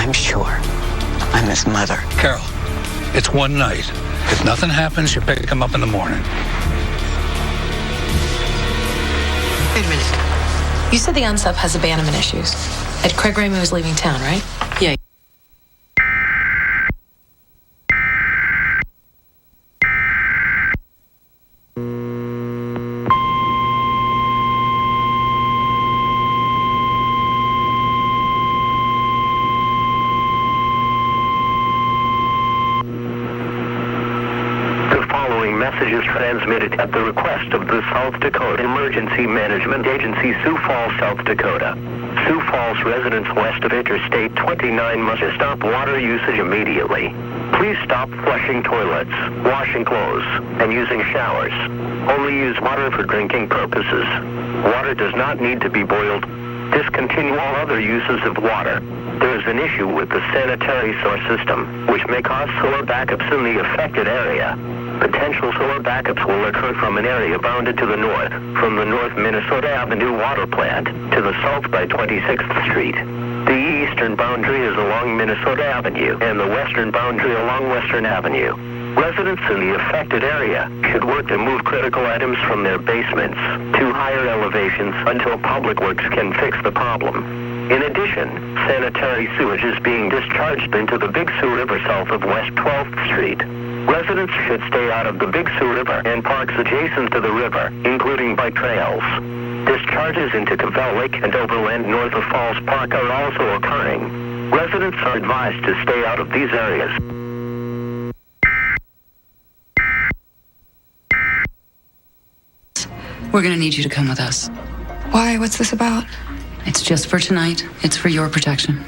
I'm sure I'm his mother. Carol, it's one night. If nothing happens, you pick him up in the morning. Wait a minute. You said the unsub has abandonment issues. Ed Craig Raymond was leaving town, right? Yeah. Messages transmitted at the request of the South Dakota Emergency Management Agency, Sioux Falls, South Dakota. Sioux Falls residents west of Interstate 29 must stop water usage immediately. Please stop flushing toilets, washing clothes, and using showers. Only use water for drinking purposes. Water does not need to be boiled. Discontinue all other uses of water. There is an issue with the sanitary sewer system, which may cause sewer backups in the affected area. Potential sewer backups will occur from an area bounded to the north, from the North Minnesota Avenue water plant to the south by 26th Street. The eastern boundary is along Minnesota Avenue, and the western boundary along Western Avenue. Residents in the affected area should work to move critical items from their basements to higher elevations until Public Works can fix the problem. In addition, sanitary sewage is being discharged into the Big Sioux River south of West 12th Street. Residents should stay out of the Big Sioux River and parks adjacent to the river, including bike trails. Discharges into Cavell Lake and Overland north of Falls Park are also occurring. Residents are advised to stay out of these areas. We're going to need you to come with us. Why? What's this about? It's just for tonight. It's for your protection.